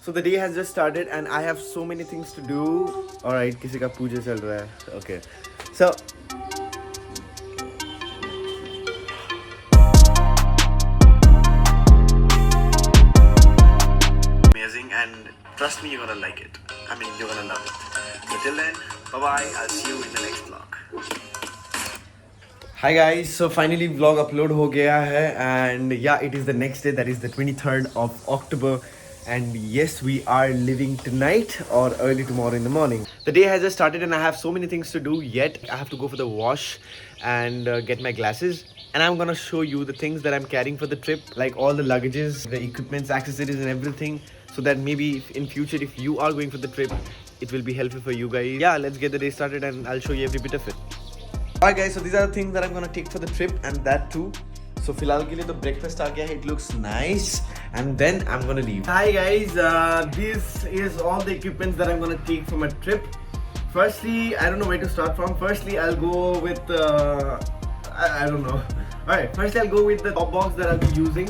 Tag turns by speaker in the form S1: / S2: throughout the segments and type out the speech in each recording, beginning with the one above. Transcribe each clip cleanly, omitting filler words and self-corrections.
S1: So the day has just started and I have so many things to do. Alright, किसी का पूजा चल रहा है. Okay. So amazing and trust me, you're gonna like it. I mean, you're gonna love it. So till then, bye bye. I'll see you in the next vlog. Hi guys, so finally vlog upload हो गया है and yeah, it is the next day, that is the 23rd of October, and yes, we are leaving tonight or early tomorrow in the morning. The day has just started and I have so many things to do yet. I have to go for the wash and get my glasses, and I'm gonna show you the things that I'm carrying for the trip, like all the luggages, the equipments, accessories and everything, so that maybe in future if you are going for the trip, it will be helpful for you guys. Yeah, let's get the day started and I'll show you every bit of it. Alright guys, so these are the things that I'm gonna take for the trip, and that too. So फिलहाल के लिए तो breakfast आ गया है, it looks nice, and then I'm gonna leave. Hi guys, this is all the equipments that I'm gonna take for my trip. Firstly, I don't know where to start from. Firstly, I'll go with I don't know. Alright, firstly I'll go with the top box that I'll be using.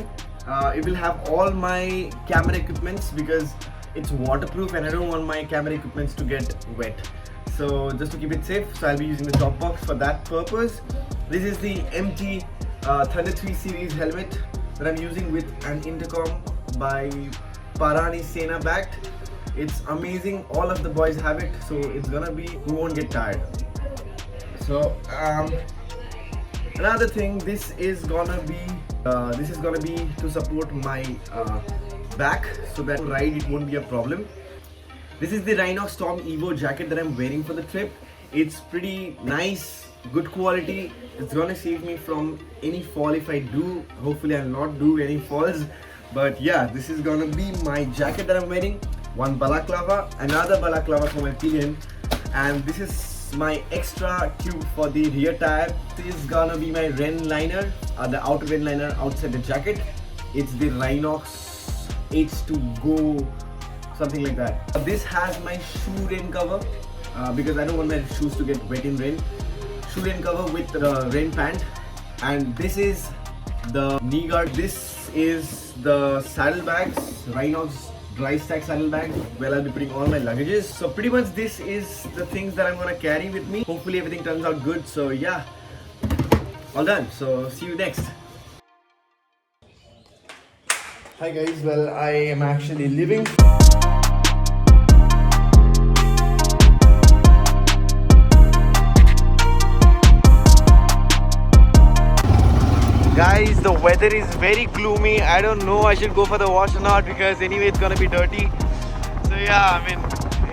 S1: It will have all my camera equipments because it's waterproof and I don't want my camera equipments to get wet. So just to keep it safe, so I'll be using the top box for that purpose. This is the MT Thunder 3 series helmet that I'm using with an intercom by Parani Sena backed. It's amazing, all of the boys have it, so it's gonna be, we won't get tired. So another thing, this is gonna be to support my back, so that ride it won't be a problem. This is the Rhinox Storm Evo jacket that I'm wearing for the trip. It's pretty nice, good quality. It's gonna save me from any fall if I do. Hopefully I'll not do any falls. But yeah, this is gonna be my jacket that I'm wearing. One balaclava, another balaclava for my pillion. And this is my extra tube for the rear tire. This is gonna be my rain liner, the outer rain liner outside the jacket. It's the Rhinox H2 Go, something like that. This has my shoe rain cover because I don't want my shoes to get wet in rain. Shoe rain cover with rain pant, and this is the knee guard. This is the saddle bags, Rhinox dry stack saddle bag, where I'll be putting all my luggages. So pretty much this is the things that I'm gonna carry with me. Hopefully everything turns out good. So yeah, all done. So see you next. Hi guys, well I am actually leaving. Guys, the weather is very gloomy. I don't know I should go for the wash or not because anyway it's gonna be dirty. So yeah, I mean,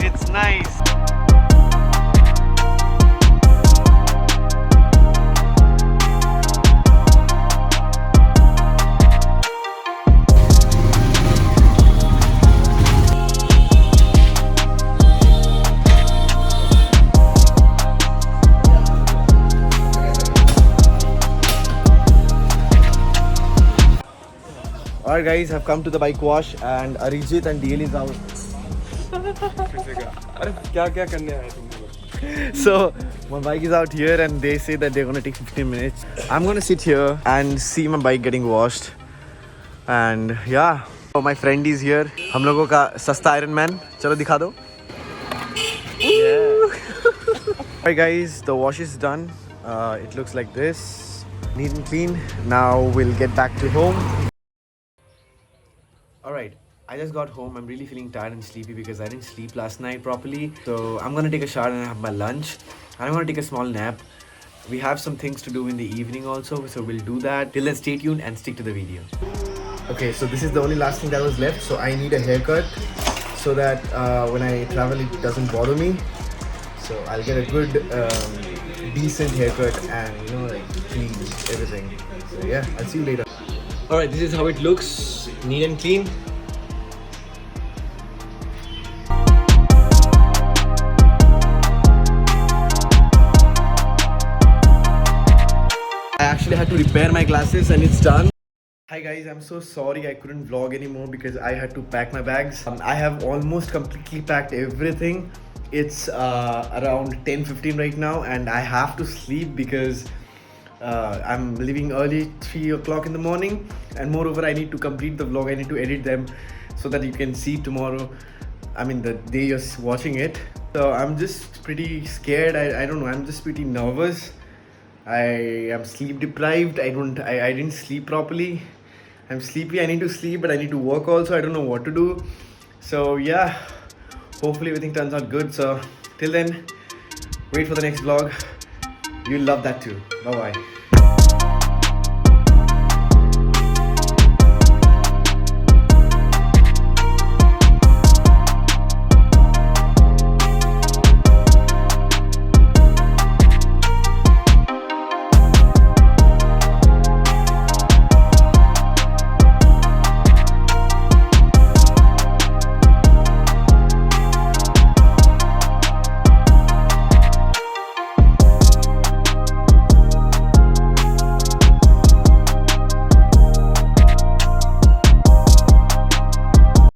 S1: it's nice. Alright guys, I've come to the bike wash and Arijit and DL is out. So my bike is out here and they say that they're gonna take 15 minutes. I'm gonna sit here and see my bike getting washed. And yeah, so my friend is here. हम लोगों का सस्ता Iron Man. चलो दिखा दो. Alright guys, the wash is done. It looks like this, neat and clean. Now we'll get back to home. Alright, I just got home. I'm really feeling tired and sleepy because I didn't sleep last night properly. So I'm gonna take a shower and have my lunch. And I'm gonna take a small nap. We have some things to do in the evening also, so we'll do that. Till then, stay tuned and stick to the video. Okay, so this is the only last thing that was left. So I need a haircut so that when I travel it doesn't bother me. So I'll get a good, decent haircut and like clean everything. So yeah, I'll see you later. Alright, this is how it looks, neat and clean. I actually had to repair my glasses and it's done. Hi guys, I'm so sorry I couldn't vlog anymore because I had to pack my bags. I have almost completely packed everything. It's around 10:15 right now and I have to sleep because I'm leaving early, 3 o'clock in the morning, and moreover I need to complete the vlog. I need to edit them so that you can see tomorrow. I mean, the day you're watching it. So I'm just pretty scared. I don't know. I'm just pretty nervous. I am sleep deprived. I didn't sleep properly. I'm sleepy. I need to sleep, but I need to work also. I don't know what to do. So yeah, hopefully everything turns out good. So till then, wait for the next vlog. You'll love that too. Bye bye.